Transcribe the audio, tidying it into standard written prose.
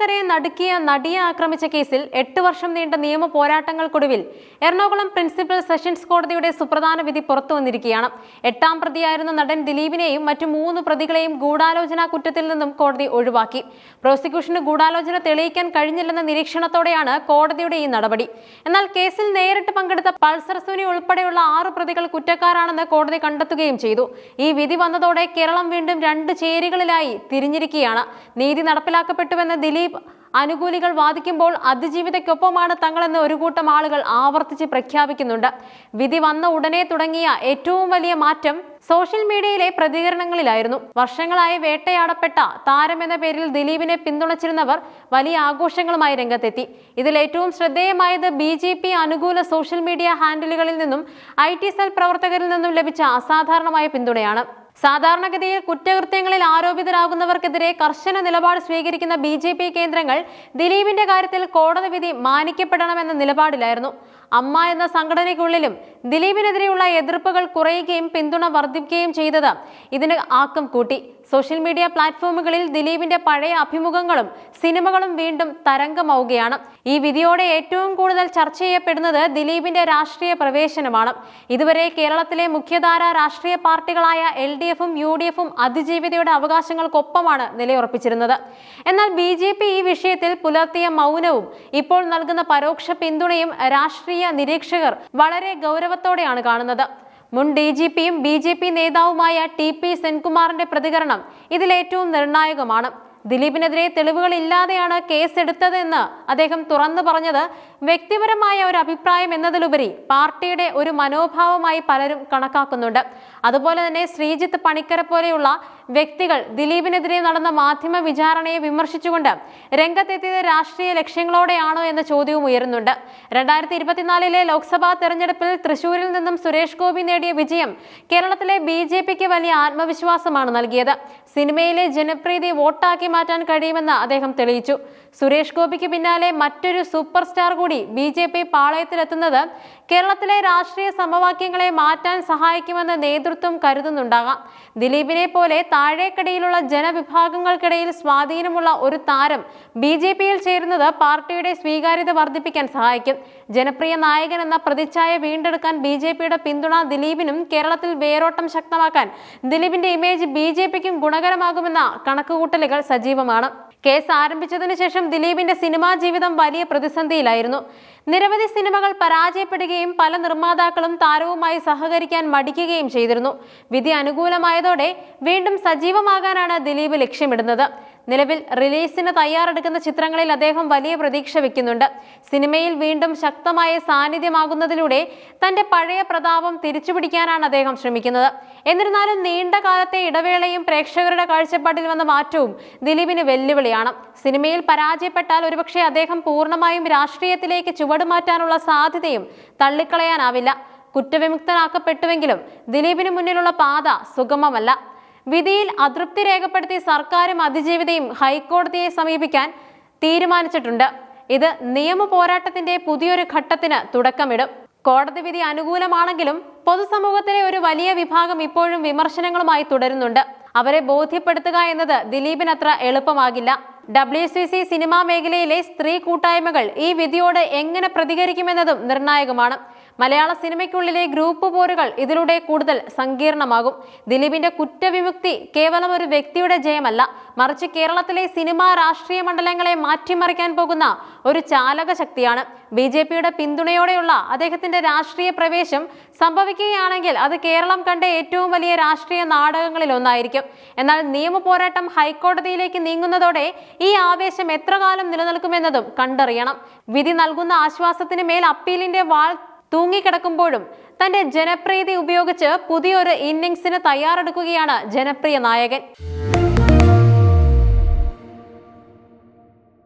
മലയാളക്കരയെ നടുക്കിയ നടിയെ ആക്രമിച്ച കേസിൽ 8 വർഷം നീണ്ട നിയമ പോരാട്ടങ്ങൾക്കൊടുവിൽ എറണാകുളം പ്രിൻസിപ്പൽ സെഷൻസ് കോടതിയുടെ സുപ്രധാന വിധി പുറത്തുവന്നിരിക്കുകയാണ്. 8ാം പ്രതിയായിരുന്ന നടൻ ദിലീപിനെയും മറ്റു 3 പ്രതികളെയും ഗൂഢാലോചന കുറ്റത്തിൽ നിന്നും കോടതി ഒഴിവാക്കി. പ്രോസിക്യൂഷന് ഗൂഢാലോചന തെളിയിക്കാൻ കഴിഞ്ഞില്ലെന്ന നിരീക്ഷണത്തോടെയാണ് കോടതിയുടെ ഈ നടപടി. എന്നാൽ കേസിൽ നേരിട്ട് പങ്കെടുത്ത പൾസർ സുനി ഉൾപ്പെടെയുള്ള 6 പ്രതികൾ കുറ്റക്കാരാണെന്ന് കോടതി കണ്ടെത്തുകയും ചെയ്തു. ഈ വിധി വന്നതോടെ കേരളം വീണ്ടും 2 ചേരികളിലായി തിരിഞ്ഞിരിക്കുകയാണ്. നീതി നടപ്പിലാക്കപ്പെട്ടുവെന്ന് ദിലീപ് അനുകൂലികൾ വാദിക്കുമ്പോൾ അതിജീവിതയ്ക്കൊപ്പമാണ് തങ്ങളെന്ന് ഒരു കൂട്ടം ആളുകൾ ആവർത്തിച്ച് പ്രഖ്യാപിക്കുന്നുണ്ട്. വിധി വന്ന ഉടനെ തുടങ്ങിയ ഏറ്റവും വലിയ മാറ്റം സോഷ്യൽ മീഡിയയിലെ പ്രതികരണങ്ങളിലായിരുന്നു. വർഷങ്ങളായി വേട്ടയാടപ്പെട്ട താരമെന്ന പേരിൽ ദിലീപിനെ പിന്തുണച്ചിരുന്നവർ വലിയ ആഘോഷങ്ങളുമായി രംഗത്തെത്തി. ഇതിൽ ഏറ്റവും ശ്രദ്ധേയമായത് BJP അനുകൂല സോഷ്യൽ മീഡിയ ഹാൻഡിലുകളിൽ നിന്നും IT സെൽ പ്രവർത്തകരിൽ നിന്നും ലഭിച്ച അസാധാരണമായ പിന്തുണയാണ്. സാധാരണഗതിയിൽ കുറ്റകൃത്യങ്ങളിൽ ആരോപിതരാകുന്നവർക്കെതിരെ കർശന നിലപാട് സ്വീകരിക്കുന്ന BJP കേന്ദ്രങ്ങൾ ദിലീപിന്റെ കാര്യത്തിൽ കോടതി വിധി മാനിക്കപ്പെടണമെന്ന നിലപാടിലായിരുന്നു. അമ്മ എന്ന സംഘടനയ്ക്കുള്ളിലും ദിലീപിനെതിരെയുള്ള എതിർപ്പുകൾ കുറയുകയും പിന്തുണ വർദ്ധിക്കുകയും ചെയ്തത് ഇതിന് ആക്കം കൂട്ടി. സോഷ്യൽ മീഡിയ പ്ലാറ്റ്ഫോമുകളിൽ ദിലീപിന്റെ പഴയ അഭിമുഖങ്ങളും സിനിമകളും വീണ്ടും തരംഗമാവുകയാണ്. ഈ വിധിയോടെ ഏറ്റവും കൂടുതൽ ചർച്ച ചെയ്യപ്പെടുന്നത് ദിലീപിന്റെ പ്രവേശനമാണ്. ഇതുവരെ കേരളത്തിലെ മുഖ്യധാര രാഷ്ട്രീയ പാർട്ടികളായ LDFും UDFും അതിജീവിതയുടെ അവകാശങ്ങൾക്കൊപ്പമാണ് നിലയുറപ്പിച്ചിരുന്നത്. എന്നാൽ BJP ഈ വിഷയത്തിൽ പുലർത്തിയ മൗനവും ഇപ്പോൾ നൽകുന്ന പരോക്ഷ പിന്തുണയും രാഷ്ട്രീയ നിരീക്ഷകർ വളരെ ഗൗരവത്തോടെയാണ് കാണുന്നത്. മുൻ DGPയും BJP നേതാവുമായ TP സെൻകുമാറിന്റെ പ്രതികരണം ഇതിലേറ്റവും നിർണായകമാണ്. ദിലീപിനെതിരെ തെളിവുകൾ ഇല്ലാതെയാണ് കേസെടുത്തതെന്ന് അദ്ദേഹം തുറന്നു പറഞ്ഞത് വ്യക്തിപരമായ ഒരു അഭിപ്രായം എന്നതിലുപരി പാർട്ടിയുടെ ഒരു മനോഭാവമായി പലരും കണക്കാക്കുന്നുണ്ട്. അതുപോലെ തന്നെ ശ്രീജിത്ത് പണിക്കരെ പോലെയുള്ള വ്യക്തികൾ ദിലീപിനെതിരെ നടന്ന മാധ്യമ വിചാരണയെ വിമർശിച്ചുകൊണ്ട് രംഗത്തെത്തിയത് രാഷ്ട്രീയ ലക്ഷ്യങ്ങളോടെയാണോ എന്ന ചോദ്യവും ഉയരുന്നുണ്ട്. 2024 ലോക്സഭാ തെരഞ്ഞെടുപ്പിൽ തൃശൂരിൽ നിന്നും സുരേഷ് ഗോപി നേടിയ വിജയം കേരളത്തിലെ BJPക്ക് വലിയ ആത്മവിശ്വാസമാണ് നൽകിയത്. സിനിമയിലെ ജനപ്രീതി വോട്ടാക്കി മാറ്റാൻ കഴിയുമെന്ന് അദ്ദേഹം തെളിയിച്ചു. സുരേഷ് ഗോപിക്ക് പിന്നാലെ മറ്റൊരു സൂപ്പർ സ്റ്റാർ കൂടി BJP പാളയത്തിലെത്തുന്നത് കേരളത്തിലെ രാഷ്ട്രീയ സമവാക്യങ്ങളെ മാറ്റാൻ സഹായിക്കുമെന്ന് നേതൃത്വം കരുതുന്നുണ്ടാകാം. ദിലീപിനെ പോലെ താഴേക്കടിയിലുള്ള ജനവിഭാഗങ്ങൾക്കിടയിൽ സ്വാധീനമുള്ള ഒരു താരം BJPയിൽ ചേരുന്നത് പാർട്ടിയുടെ സ്വീകാര്യത വർദ്ധിപ്പിക്കാൻ സഹായിക്കും. ജനപ്രിയ നായകൻ എന്ന പ്രതിച്ഛായ വീണ്ടെടുക്കാൻ BJPയുടെ പിന്തുണ ദിലീപിനും കേരളത്തിൽ വേരോട്ടം ശക്തമാക്കാൻ ദിലീപിന്റെ ഇമേജ് BJPക്കും ഗുണകരമാകുമെന്ന കണക്കുകൂട്ടലുകൾ സജീവമാണ്. കേസ് ആരംഭിച്ചതിനു ശേഷം ദിലീപിന്റെ സിനിമാ ജീവിതം വലിയ പ്രതിസന്ധിയിലായിരുന്നു. നിരവധി സിനിമകൾ പരാജയപ്പെടുകയും പല നിർമ്മാതാക്കളും താരവുമായി സഹകരിക്കാൻ മടിക്കുകയും ചെയ്തിരുന്നു. വിധി അനുകൂലമായതോടെ വീണ്ടും സജീവമാകാനാണ് ദിലീപ് ലക്ഷ്യമിടുന്നത്. നിലവിൽ റിലീസിന് തയ്യാറെടുക്കുന്ന ചിത്രങ്ങളിൽ അദ്ദേഹം വലിയ പ്രതീക്ഷ വെക്കുന്നുണ്ട്. സിനിമയിൽ വീണ്ടും ശക്തമായ സാന്നിധ്യമാകുന്നതിലൂടെ തന്റെ പഴയ പ്രതാപം തിരിച്ചുപിടിക്കാനാണ് അദ്ദേഹം ശ്രമിക്കുന്നത്. എന്നിരുന്നാലും നീണ്ട കാലത്തെ ഇടവേളയും പ്രേക്ഷകരുടെ കാഴ്ചപ്പാടിൽ വന്ന മാറ്റവും ദിലീപിന് വെല്ലുവിളിയാണ്. സിനിമയിൽ പരാജയപ്പെട്ടാൽ ഒരുപക്ഷെ അദ്ദേഹം പൂർണ്ണമായും രാഷ്ട്രീയത്തിലേക്ക് ചുവടുമാറ്റാനുള്ള സാധ്യതയും തള്ളിക്കളയാനാവില്ല. കുറ്റവിമുക്തനാക്കപ്പെട്ടുവെങ്കിലും ദിലീപിന് മുന്നിലുള്ള പാത സുഗമമല്ല. വിധിയിൽ അതൃപ്തി രേഖപ്പെടുത്തി സർക്കാരും അതിജീവിതയും ഹൈക്കോടതിയെ സമീപിക്കാൻ തീരുമാനിച്ചിട്ടുണ്ട്. ഇത് നിയമ പോരാട്ടത്തിന്റെ പുതിയൊരു ഘട്ടത്തിന് തുടക്കമിടും. കോടതി വിധി അനുകൂലമാണെങ്കിലും പൊതുസമൂഹത്തിലെ ഒരു വലിയ വിഭാഗം ഇപ്പോഴും വിമർശനങ്ങളുമായി തുടരുന്നുണ്ട്. അവരെ ബോധ്യപ്പെടുത്തുക എന്നത് ദിലീപിനത്ര എളുപ്പമാകില്ല. WCC സിനിമാ മേഖലയിലെ സ്ത്രീ കൂട്ടായ്മകൾ ഈ വിധിയോട് എങ്ങനെ പ്രതികരിക്കുമെന്നതും നിർണായകമാണ്. മലയാള സിനിമയ്ക്കുള്ളിലെ ഗ്രൂപ്പ് പോരുകൾ ഇതിലൂടെ കൂടുതൽ സങ്കീർണമാകും. ദിലീപിന്റെ കുറ്റവിമുക്തി കേവലം ഒരു വ്യക്തിയുടെ ജയമല്ല, മറിച്ച് കേരളത്തിലെ സിനിമാ രാഷ്ട്രീയ മണ്ഡലങ്ങളെ മാറ്റിമറിക്കാൻ പോകുന്ന ഒരു ചാലക ശക്തിയാണ്. BJPയുടെ പിന്തുണയോടെയുള്ള അദ്ദേഹത്തിന്റെ രാഷ്ട്രീയ പ്രവേശം സംഭവിക്കുകയാണെങ്കിൽ അത് കേരളം കണ്ട ഏറ്റവും വലിയ രാഷ്ട്രീയ നാടകങ്ങളിൽ ഒന്നായിരിക്കും. എന്നാൽ നിയമ പോരാട്ടം ഹൈക്കോടതിയിലേക്ക് നീങ്ങുന്നതോടെ ഈ ആവേശം എത്ര കാലം നിലനിൽക്കുമെന്നതും കണ്ടറിയണം. വിധി നൽകുന്ന ആശ്വാസത്തിന് മേൽ അപ്പീലിന്റെ വാൾ തൂങ്ങിക്കിടക്കുമ്പോഴും തന്റെ ജനപ്രീതി ഉപയോഗിച്ച് പുതിയൊരു ഇന്നിംഗ്സിന് തയ്യാറെടുക്കുകയാണ് ജനപ്രിയ നായകൻ.